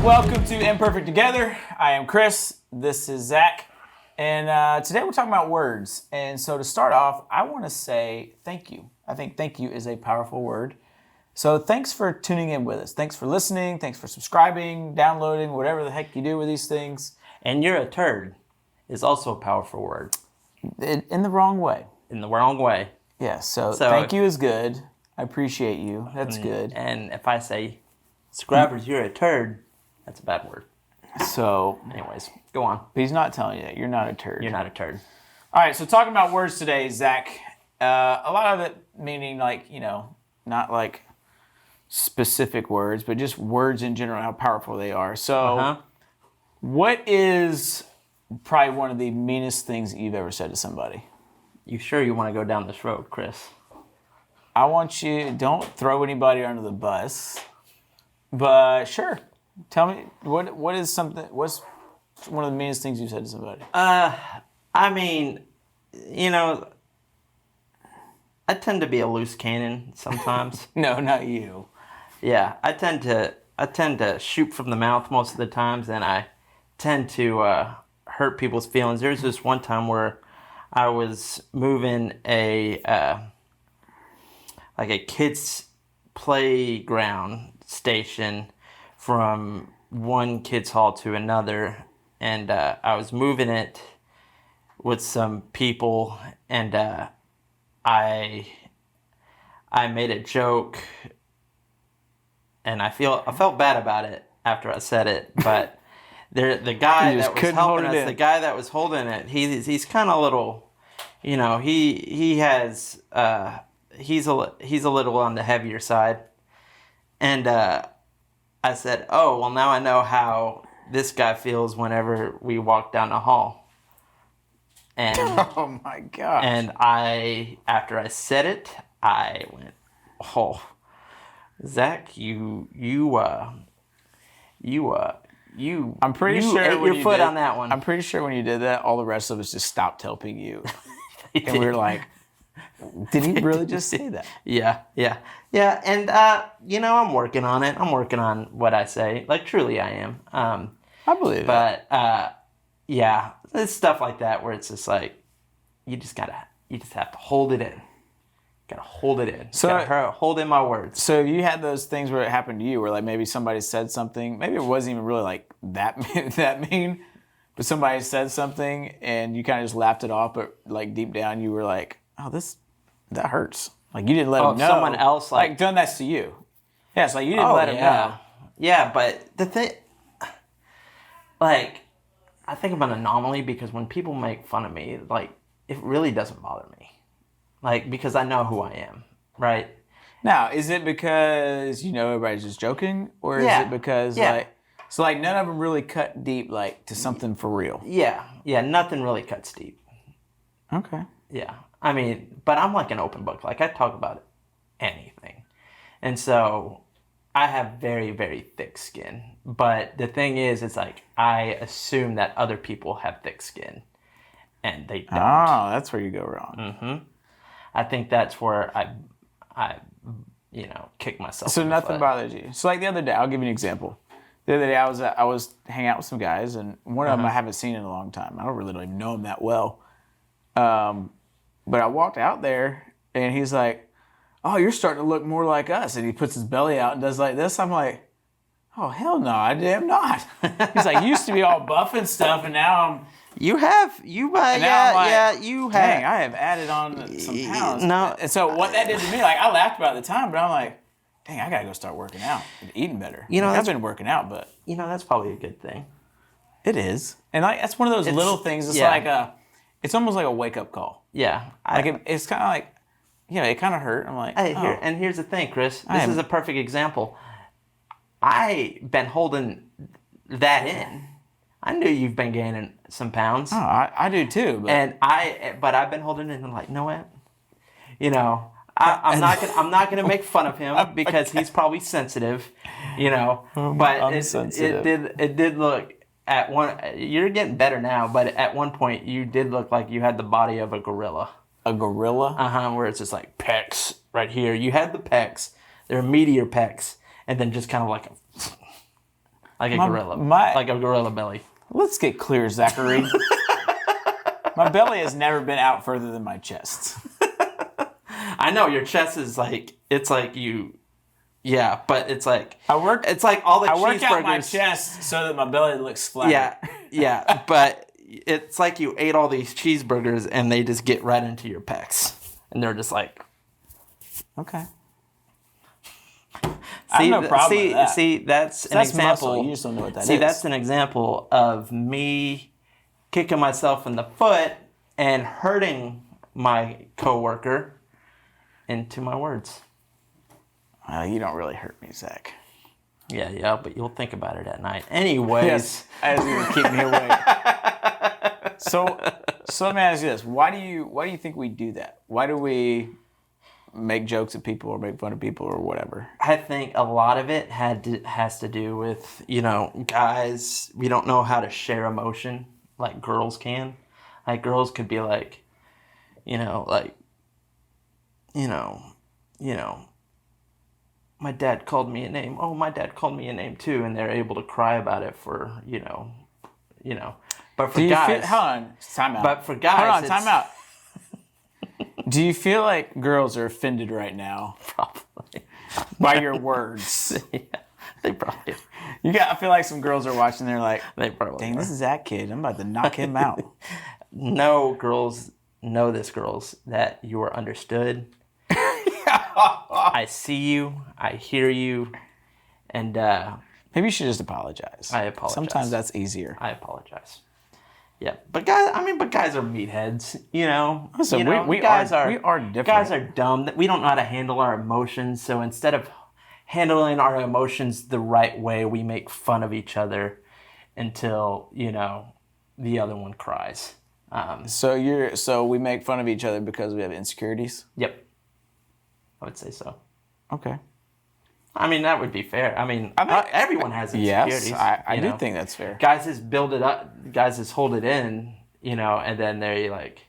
Welcome to Imperfect Together. I am Chris. This is Zach. And today we're talking about words. And so to start off, I want to say thank you. I think thank you is a powerful word. So thanks for tuning in with us. Thanks for listening. Thanks for subscribing, downloading, whatever the heck you do with these things. And you're a turd is also a powerful word. In the wrong way. In the wrong way. Yeah, so thank you is good. I appreciate you. That's good. And if I say, Scrabbers, you're a turd, that's a bad word. So, anyways, go on. But he's not telling you that. You're not a turd. You're not a turd. All right, so talking about words today, Zach. A lot of it meaning not like specific words, but just words in general, how powerful they are. So, What is probably one of the meanest things that you've ever said to somebody? You sure you want to go down this road, Chris? I want you, don't throw anybody under the bus, but sure. Tell me, what's one of the meanest things you said to somebody? I mean, I tend to be a loose cannon sometimes. No, not you. Yeah, I tend to shoot from the mouth most of the times, and I tend to hurt people's feelings. There's this one time where I was moving a kids' playground station from one kids' hall to another, and I was moving it with some people, and I made a joke, and I felt bad about it after I said it, but the guy that was helping us, the guy that was holding it, he's kind of a little, he has he's a little on the heavier side, and I said, oh, well, now I know how this guy feels whenever we walk down the hall. And oh my gosh. And after I said it, I went, oh, Zach, I'm pretty sure ate your foot on that one. I'm pretty sure when you did that, all the rest of us just stopped helping you. And we were like, did he really just say that? Yeah. And, I'm working on it. I'm working on what I say. Like, truly I am. I believe that. But, yeah, it's stuff like that where it's just like, you just have to hold it in. Gotta hold it in. So gotta hold in my words. So you had those things where it happened to you where like maybe somebody said something, maybe it wasn't even really like that mean, but somebody said something and you kind of just laughed it off, but like deep down you were like, oh, that hurts. Like you didn't let them know. Someone else like done that to you. Yeah, it's like you didn't let them know. Yeah, but the thing, like, I think I'm an anomaly because when people make fun of me, like, it really doesn't bother me. Like, because I know who I am, right? Now, is it because, everybody's just joking? Or is it because, none of them really cut deep, like, to something for real? Yeah, nothing really cuts deep. Okay. Yeah, I mean, but I'm like an open book. Like, I talk about anything. And so, I have very, very thick skin. But the thing is, it's like, I assume that other people have thick skin. And they don't. Oh, that's where you go wrong. Mm-hmm. I think that's where I kick myself. So nothing bothers you. So like the other day, I'll give you an example. The other day I was hanging out with some guys, and one of them I haven't seen in a long time. I don't even know him that well. But I walked out there, and he's like, "Oh, you're starting to look more like us." And he puts his belly out and does like this. I'm like, "Oh hell no, I am not." He's like, "You used to be all buff and stuff, and now I'm." You have. Dang, I have added on some pounds. No. And so what that did to me, like I laughed about it at the time, but I'm like, dang, I gotta go start working out and eating better. I've been working out, but that's probably a good thing. It is, and that's one of those little things. It's it's almost like a wake up call. Yeah, it's kind of like, it kind of hurt. I'm like, and here's the thing, Chris. This is a perfect example. I've been holding that in. I knew you've been gaining some pounds. Oh, I do too. But but I've been holding it in. I'm like, know what? I'm not gonna make fun of him because he's probably sensitive. But it did look at one. You're getting better now, but at one point you did look like you had the body of a gorilla. A gorilla? Where it's just like pecs right here. You had the pecs. They're meteor pecs, and then just kind of like Like a gorilla. Like a gorilla belly. Let's get clear, Zachary. My belly has never been out further than my chest. I know your chest is like, it's like you, yeah, but it's like it's like all the cheeseburgers. I work out my chest so that my belly looks flat. Yeah, but it's like you ate all these cheeseburgers and they just get right into your pecs, and they're just like, okay. I have no problem with that. See, that's an example. Muscle. You just don't know what that is. See, that's an example of me kicking myself in the foot and hurting my coworker into my words. You don't really hurt me, Zach. Yeah, but you'll think about it at night. Anyways. Yes, as you keep me awake. So let me ask you this: Why do you think we do that? Why do we make jokes at people or make fun of people or whatever? I think a lot of it has to do with, guys, we don't know how to share emotion like girls can. Like girls could be like, my dad called me a name. Oh, my dad called me a name too, and they're able to cry about it for, But for guys, hold on, time out. But for guys, hold on, time out. Do you feel like girls are offended right now? Probably. By your words? Yeah, they probably. I feel like some girls are watching. They're like, they probably. Dang, this is that kid. I'm about to knock him out. No, girls know this, girls, that you are understood. I see you. I hear you. And maybe you should just apologize. I apologize. Sometimes that's easier. I apologize. Yeah, but guys are meatheads, Listen, we are different. Guys are dumb. We don't know how to handle our emotions. So instead of handling our emotions the right way, we make fun of each other until the other one cries. So we make fun of each other because we have insecurities? Yep, I would say so. Okay. I mean, that would be fair. I mean everyone has insecurities. Yes, I do think that's fair. Guys just build it up. Guys just hold it in, and then they like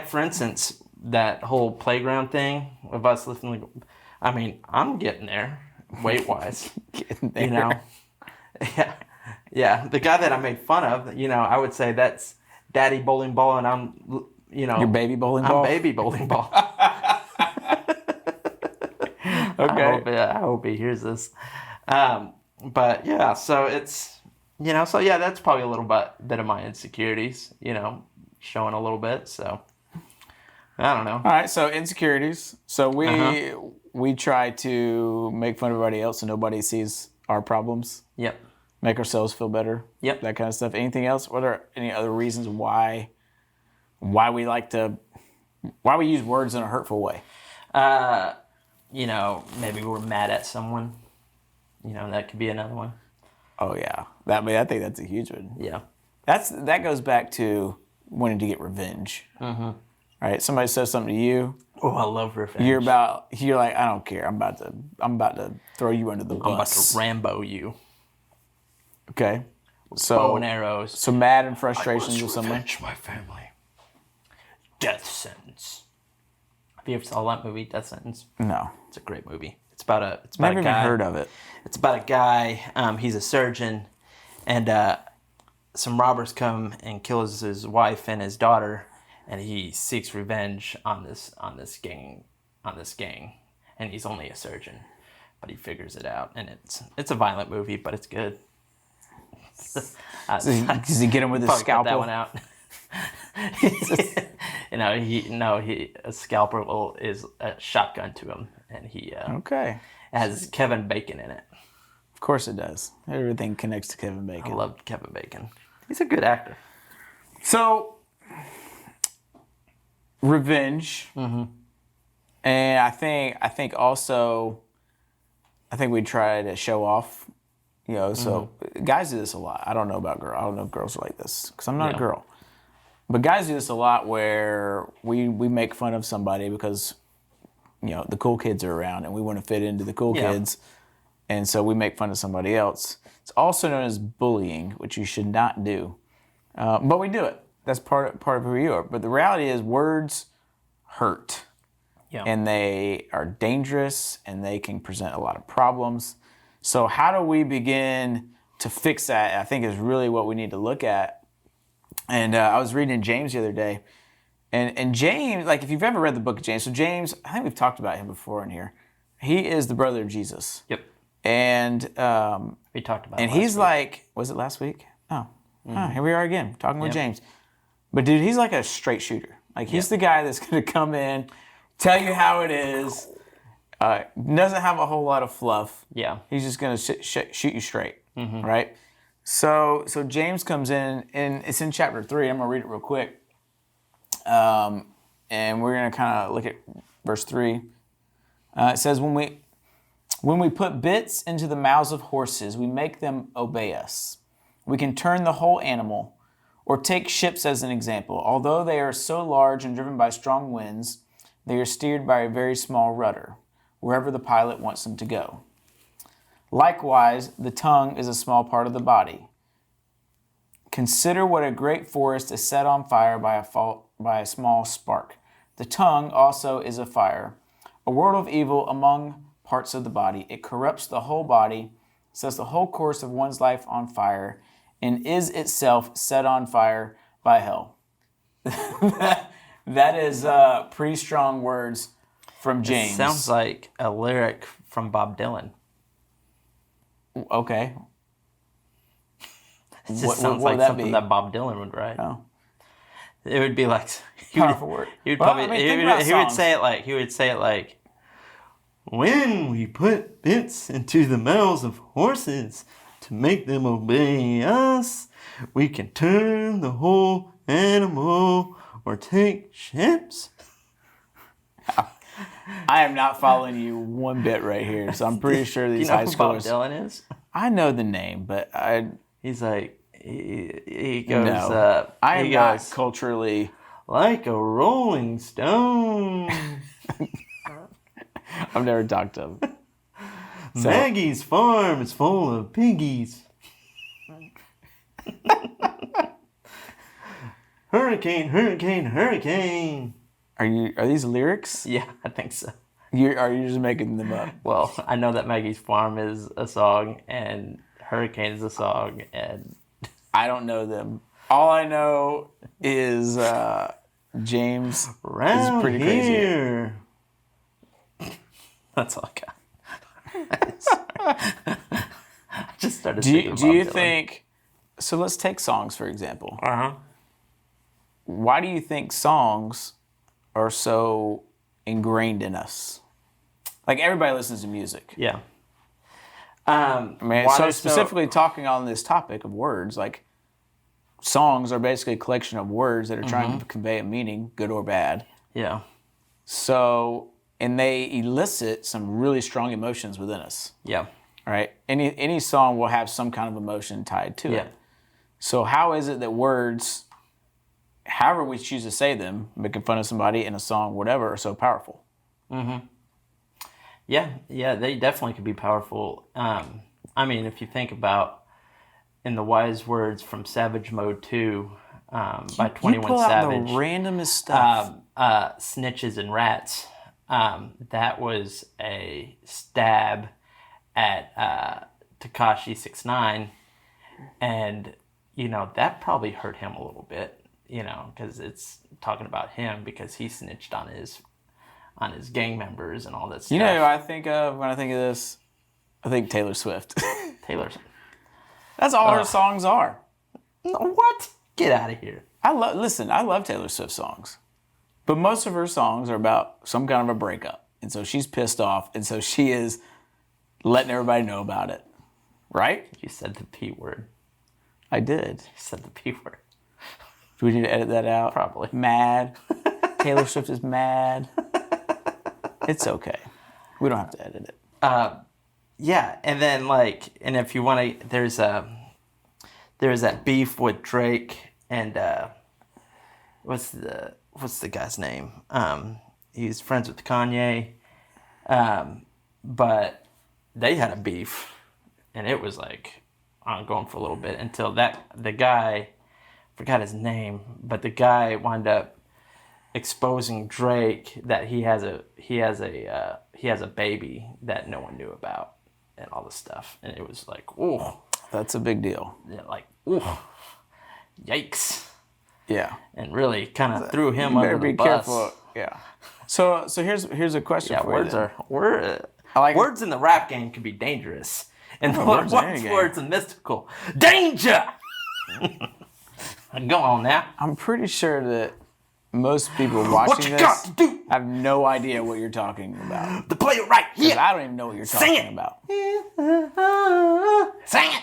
for instance, that whole playground thing of us listening. I mean, I'm getting there, weight wise. Getting there. Yeah. The guy that I made fun of, I would say that's Daddy Bowling Ball, and I'm, Your baby bowling ball. I'm baby bowling ball. Okay. I hope he hears this. But yeah, so it's, that's probably a little bit of my insecurities, showing a little bit. So I don't know. All right. So insecurities. So we try to make fun of everybody else so nobody sees our problems. Yep. Make ourselves feel better. Yep. That kind of stuff. Anything else? What are any other reasons why we use words in a hurtful way? Maybe we're mad at someone. That could be another one. Oh yeah, I think that's a huge one. Yeah, that goes back to wanting to get revenge. Mm-hmm. Right? Somebody says something to you. Oh, I love revenge. You're like, I don't care. I'm about to throw you under the bus. I'm about to Rambo you. Okay. So bow and arrows. So mad and frustrations with someone. Revenge my family. Death sentence. Have you ever saw that movie, Death Sentence? No. It's a great movie. It's about a Never guy. Even heard of it. It's about a guy. He's a surgeon, and some robbers come and kills his wife and his daughter, and he seeks revenge on this gang, and he's only a surgeon, but he figures it out, and it's a violent movie, but it's good. Does he get him with his scalpel? That one out. A scalpel is a shotgun to him, and he has Kevin Bacon in it. Of course it does. Everything connects to Kevin Bacon. I love Kevin Bacon. He's a good actor. So, revenge, and I think also, we try to show off. So guys do this a lot. I don't know about girls. I don't know if girls are like this because I'm not a girl. But guys do this a lot where we make fun of somebody because, the cool kids are around and we want to fit into the cool kids. And so we make fun of somebody else. It's also known as bullying, which you should not do. But we do it. That's part of who you are. But the reality is words hurt. Yeah. And they are dangerous and they can present a lot of problems. So how do we begin to fix that, I think, is really what we need to look at. And I was reading in James the other day, and James, like if you've ever read the book of James, so James, I think we've talked about him before in here. He is the brother of Jesus. Yep. And we talked about. And it last he's week. like, was it last week? Oh, here we are again talking with James. But dude, he's like a straight shooter. Like he's the guy that's going to come in, tell you how it is. Doesn't have a whole lot of fluff. Yeah. He's just going to shoot you straight, right? So James comes in, and it's in chapter 3. I'm going to read it real quick. And we're going to kind of look at verse 3. It says, when we put bits into the mouths of horses, we make them obey us. We can turn the whole animal, or take ships as an example. Although they are so large and driven by strong winds, they are steered by a very small rudder, wherever the pilot wants them to go. Likewise, the tongue is a small part of the body. Consider what a great forest is set on fire by a small spark. The tongue also is a fire, a world of evil among parts of the body. It corrupts the whole body, sets the whole course of one's life on fire, and is itself set on fire by hell. That is pretty strong words from James. It sounds like a lyric from Bob Dylan. Okay. It just sounds like something that Bob Dylan would write. Oh. It would be like Powerful word. He would Well, probably I mean, he would say it like when we put bits into the mouths of horses to make them obey us, we can turn the whole animal or take ships. I am not following you one bit right here, so I'm pretty sure these high who Bob schoolers. Dylan is? I know the name, but He's like he goes. no. I am he not goes, culturally. like a rolling stone. I've never talked to him. So, Maggie's farm is full of piggies. Hurricane, hurricane, hurricane. are these lyrics? Yeah, I think so. Are you just making them up? Well, I know that Maggie's Farm is a song and Hurricane is a song, and I don't know them. All I know is James round is pretty crazy. here. That's all I got. I just started singing Do you Bob Dylan. think? So let's take songs for example. Uh-huh. Why do you think songs are so ingrained in us? Like everybody listens to music. Yeah. I mean, so specifically talking on this topic of words, like songs are basically a collection of words that are trying to convey a meaning, good or bad. Yeah. So, and they elicit some really strong emotions within us, Yeah. right? Any song will have some kind of emotion tied to Yeah. it. So how is it that words, however we choose to say them, making fun of somebody in a song, whatever, are so powerful? Yeah, they definitely could be powerful. I mean, if you think about in the wise words from Savage Mode 2 by 21 you pull Savage. out the randomest stuff. Snitches and Rats. That was a stab at Tekashi 6ix9ine, and that probably hurt him a little bit, because it's talking about him because he snitched on his gang members and all that stuff. You know who I think of when I think of this? I think Taylor Swift. Taylor's. That's all her songs are. What? Get out of here. I love Taylor Swift songs. But most of her songs are about some kind of a breakup. And so she's pissed off, and so she is letting everybody know about it. Right? You said the P word. I did. You said the P word. Do we need to edit that out? Probably. Mad. Taylor Swift is mad. It's okay. We don't have to edit it. Yeah, and then and if you want to, there's that beef with Drake and what's the guy's name? He's friends with Kanye, but they had a beef, and it was ongoing for a little bit until the guy, forgot his name, but the guy wound up exposing Drake that he has a baby that no one knew about and all this stuff, and it was like, oh, That's a big deal. Yeah, like, ooh, yikes. Yeah. And really kind of threw him You under better the be bus. careful. Yeah. So here's a question Yeah, for you. Words in the rap game can be dangerous. And words in any what's game. words in mystical? Danger! Go on now. I'm pretty sure that most people watching you this got to do? have no idea what you're talking about. The player right 'Cause here. I don't even know what you're Sing talking it. about. Sing it.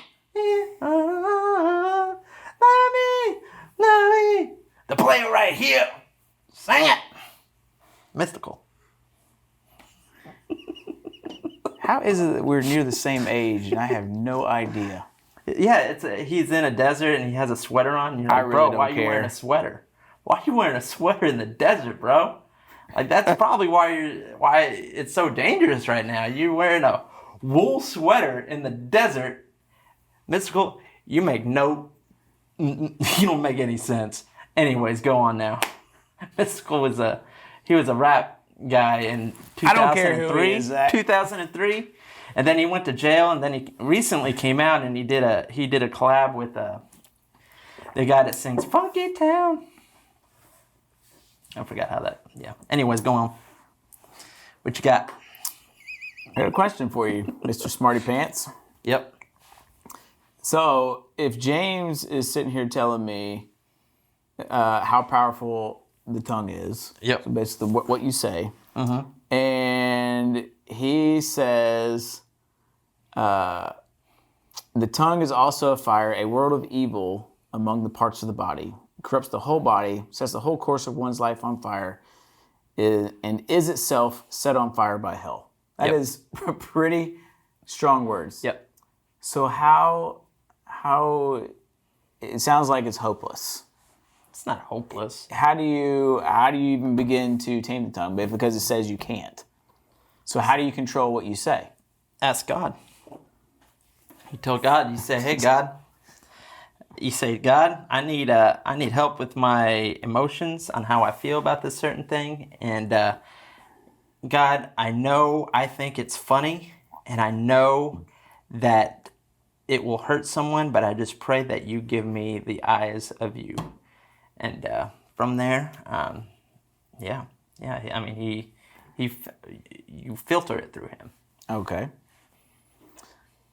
Love me. The player right here. Sing it. Mystical. How is it that we're near the same age and I have no idea? Yeah, he's in a desert and he has a sweater on. And you're like, really bro, don't why are you care. wearing a sweater? Why are you wearing a sweater in the desert, bro? Like that's probably why it's so dangerous right now. You're wearing a wool sweater in the desert. Mystical, you don't make any sense. Anyways, go on now. Mystical was a rap guy in 2003. I don't care who he is, Zach. 2003, and then he went to jail, and then he recently came out and he did a collab with the guy that sings "Funky Town." I forgot how that. Yeah. Anyways, go on. What you got? I got a question for you, Mr. Smarty Pants. Yep. So if James is sitting here telling me how powerful the tongue is, Yep. so basically what you say, and he says the tongue is also a fire, a world of evil among the parts of the body, corrupts the whole body, sets the whole course of one's life on fire, and is itself set on fire by hell. That Yep. is pretty strong words. Yep. So how it sounds like it's hopeless. It's not hopeless. How do you even begin to tame the tongue? Because it says you can't. So how do you control what you say? Ask God. You tell God. You say, "Hey, God." You say, "God, I need help with my emotions on how I feel about this certain thing, and God, I think it's funny, and I know that it will hurt someone, but I just pray that you give me the eyes of you." And from there, yeah. I mean, you filter it through him. Okay.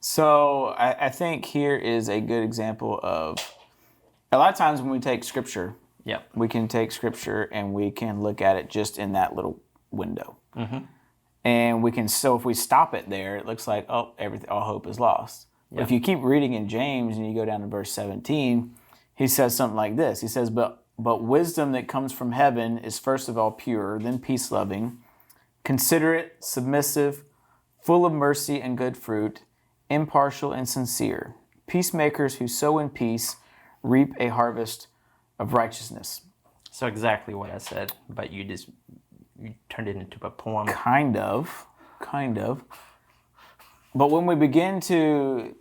So I think here is a good example of a lot of times when we take scripture, Yep. we can take scripture and we can look at it just in that little window. And we can, so if we stop it there, it looks like, oh, all hope is lost. But if you keep reading in James and you go down to verse 17, he says something like this. He says, but wisdom that comes from heaven is first of all pure, then peace-loving, considerate, submissive, full of mercy and good fruit, impartial and sincere. Peacemakers who sow in peace reap a harvest of righteousness. So exactly what I said, but you turned it into a poem. Kind of. But when we begin to,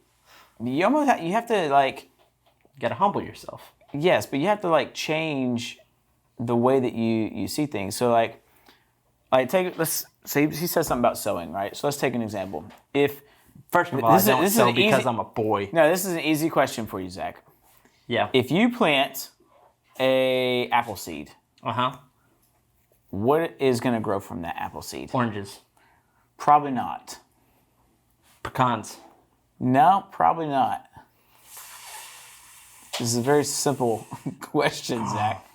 you have to like, You got to humble yourself. yes, but you have to like change the way that you see things. So let's say he says something about sowing, right? So let's take an example. First of all, I don't sow because I'm a boy. No, this is an easy question for you, Zach. Yeah. If you plant a apple seed, what is going to grow from that apple seed? Oranges. Probably not. Pecans. No, probably not. This is a very simple question, Zach.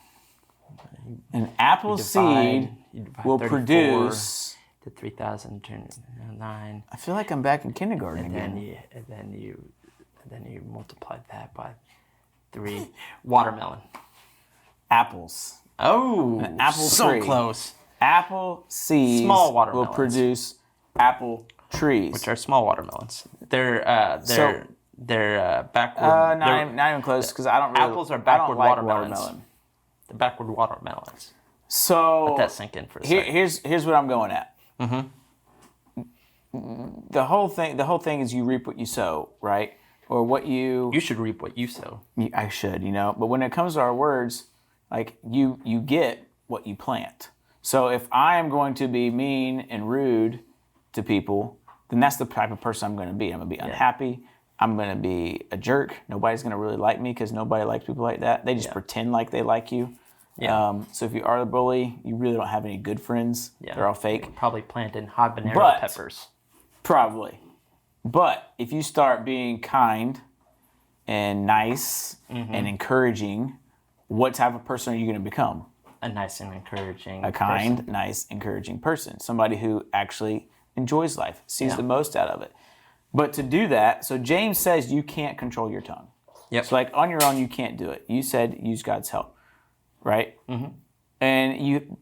An apple seed will produce to 3,000 turn 9. I feel like I'm back in kindergarten And again. then you multiply that by 3. Watermelon. Apples. Oh, An apple so tree. close. Apple seeds Small will watermelons. produce apple trees. Which are small watermelons. They're backward. Not even close because I don't really. Apples are I don't backward like watermelons. watermelon. The backward watermelons. So Let that sink in for a second. here's what I'm going at. The whole thing is you reap what you sow, right? Or what You should reap what you sow. I should, But when it comes to our words, like you get what you plant. So if I am going to be mean and rude to people, then that's the type of person I'm going to be. I'm going to be unhappy. I'm going to be a jerk. Nobody's going to really like me because nobody likes people like that. They just pretend like they like you. Yeah. So if you are the bully, you really don't have any good friends. Yeah. They're all fake. You're probably planting habanero peppers. Probably. But if you start being kind and nice and encouraging, what type of person are you going to become? A nice and encouraging A kind, nice, encouraging person. Somebody who actually enjoys life, sees the most out of it. But to do that, so James says you can't control your tongue. Yep. So like on your own, you can't do it. You said use God's help, right? And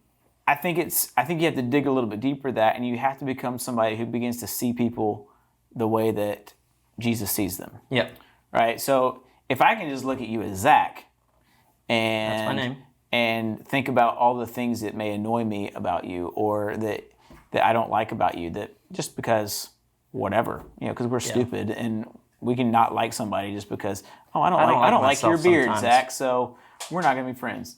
I think you have to dig a little bit deeper that, and you have to become somebody who begins to see people the way that Jesus sees them. Yep. Right? So if I can just look at you as Zach and That's my name. And think about all the things that may annoy me about you or that I don't like about you, that just because whatever, because we're stupid and we can not like somebody just because, I don't like your beard, sometimes. Zach, so we're not going to be friends.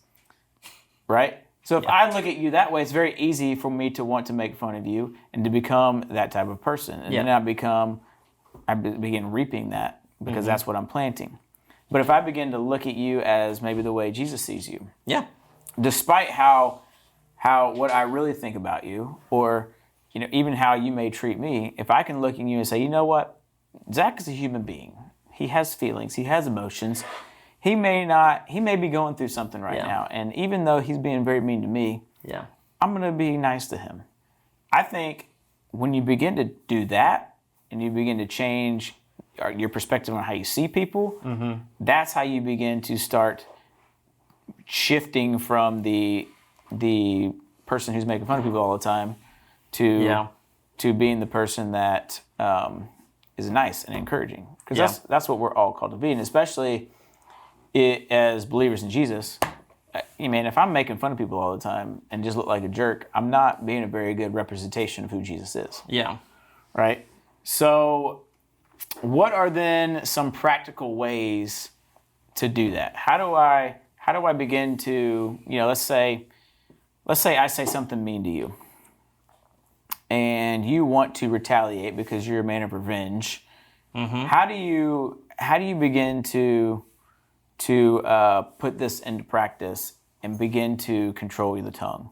Right? So if I look at you that way, it's very easy for me to want to make fun of you and to become that type of person. And then I begin reaping that because that's what I'm planting. But if I begin to look at you as maybe the way Jesus sees you, despite how what I really think about you, or even how you may treat me, if I can look at you and say, you know what, Zach is a human being. He has feelings. He has emotions. He may be going through something right now, and even though he's being very mean to me, I'm going to be nice to him. I think when you begin to do that, and you begin to change your perspective on how you see people, that's how you begin to start shifting from the person who's making fun of people all the time to being the person that is nice and encouraging. Because that's what we're all called to be, and especially as believers in Jesus. Man, if I'm making fun of people all the time and just look like a jerk, I'm not being a very good representation of who Jesus is. Yeah. Right? So what are then some practical ways to do that? How do I begin to, let's say I say something mean to you and you want to retaliate because you're a man of revenge. How do you begin to put this into practice and begin to control the tongue,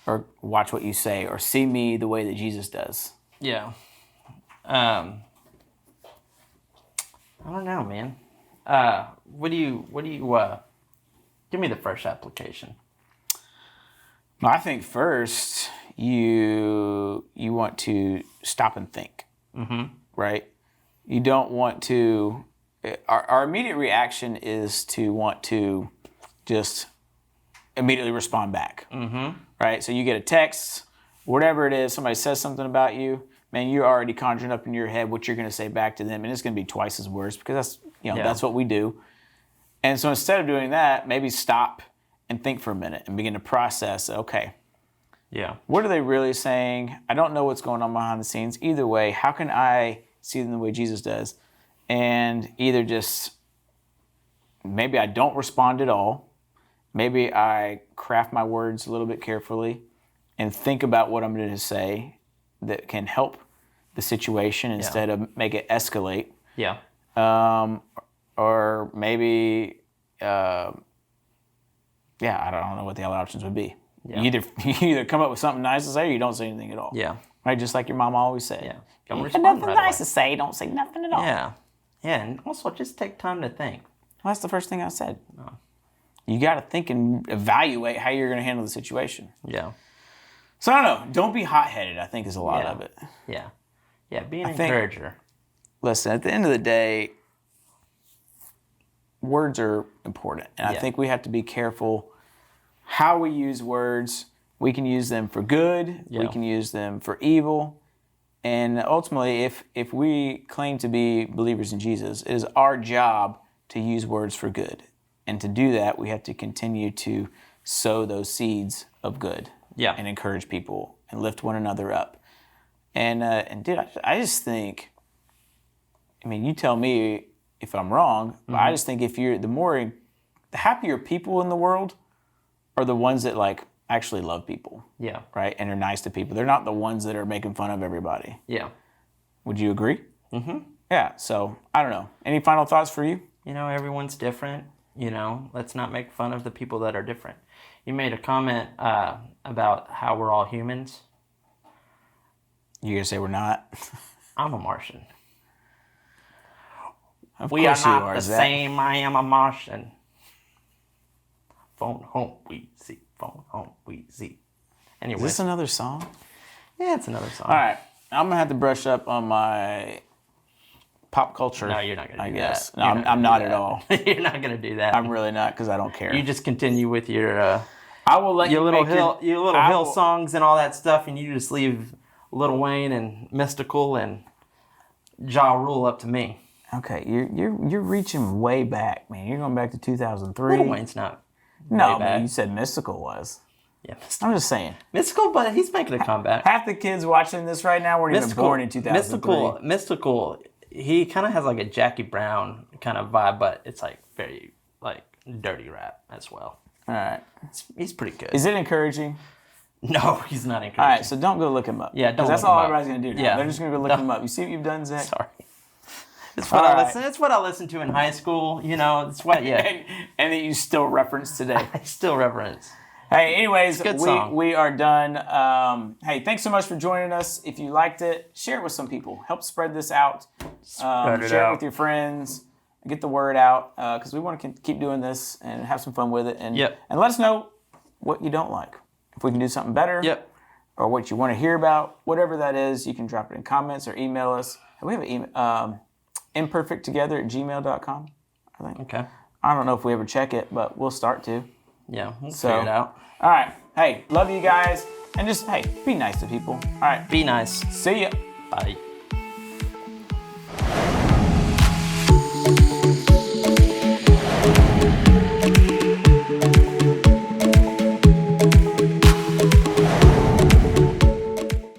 or watch what you say, or see me the way that Jesus does? Yeah. I don't know, man. What do you give me the first application? I think first you want to stop and think, right? You don't want to, our immediate reaction is to want to just immediately respond back, right? So you get a text, whatever it is, somebody says something about you, man, you're already conjuring up in your head what you're going to say back to them, and it's going to be twice as worse because that's what we do. And so instead of doing that, maybe stop and think for a minute and begin to process, okay, what are they really saying? I don't know what's going on behind the scenes. Either way, how can I see them the way Jesus does? And either just, maybe I don't respond at all. Maybe I craft my words a little bit carefully and think about what I'm going to say that can help the situation instead of make it escalate. Or maybe, I don't know what the other options would be. You either come up with something nice to say or you don't say anything at all. Right, just like your mom always said. Don't You respond got nothing right nice away. to say, don't say nothing at all. Yeah, and also just take time to think. Well, that's the first thing I said. You got to think and evaluate how you're going to handle the situation. So I don't know. Don't be hot-headed, I think, is a lot of it. Be an encourager. Listen, at the end of the day, words are important. And I think we have to be careful how we use words. We can use them for good. We can use them for evil. And ultimately, if we claim to be believers in Jesus, it is our job to use words for good. And to do that, we have to continue to sow those seeds of good. And encourage people and lift one another up. And dude, I just think, you tell me if I'm wrong, but I just think if you're the happier people in the world are the ones that actually love people. Right? And are nice to people. They're not the ones that are making fun of everybody. Would you agree? Yeah, so I don't know. Any final thoughts for you? You know, everyone's different. You know, let's not make fun of the people that are different. You made a comment about how we're all humans. You gonna say we're not? I'm a Martian. Of We are course you not are, the Zach. same. I am a Martian. Phone home, we see. Phone home, we see. Anyway, Is this another song? yeah, it's another song. All right, I'm gonna have to brush up on my pop culture. No, you're not gonna do I guess. that. No, You're I'm gonna not do at that. all. You're not gonna do that. I'm really not because I don't care. You just continue with your I will let you little make hill I hill will- songs and all that stuff, and you just leave Lil Wayne and Mystical and Ja Rule up to me. Okay, you're reaching way back, man. You're going back to 2003. Lil Wayne's not. No, way but back. you said Mystical was. Yeah, I'm just saying. Mystical, but he's making a comeback. Half the kids watching this right now weren't even born in 2003. Mystical. He kind of has like a Jackie Brown kind of vibe, but it's like very like dirty rap as well. All right. He's pretty good. Is it encouraging? No, he's not encouraging. All right, so don't go look him up. Yeah, don't 'Cause that's look him all up. everybody's going to do now. Yeah. They're just going to go look Don't- him up. You see what you've done, Zach? Sorry. It's what All I right. listen. It's what I listened to in high school. You know, it's what. Yeah, And that you still reference today. I still reverence. Hey, anyways, Good song. we are done. Hey, thanks so much for joining us. If you liked it, share it with some people. Help spread this out. Spread it share it out. with your friends. Get the word out because we want to keep doing this and have some fun with it. And Yep. and let us know what you don't like. If we can do something better. Yep. Or what you want to hear about, whatever that is, you can drop it in comments or email us. We have an email, imperfecttogether@gmail.com, I think. Okay. I don't know if we ever check it, but we'll start to. Yeah, we'll So- figure it out. All right. Hey, love you guys. And just, hey, be nice to people. All right. Be nice. See ya. Bye.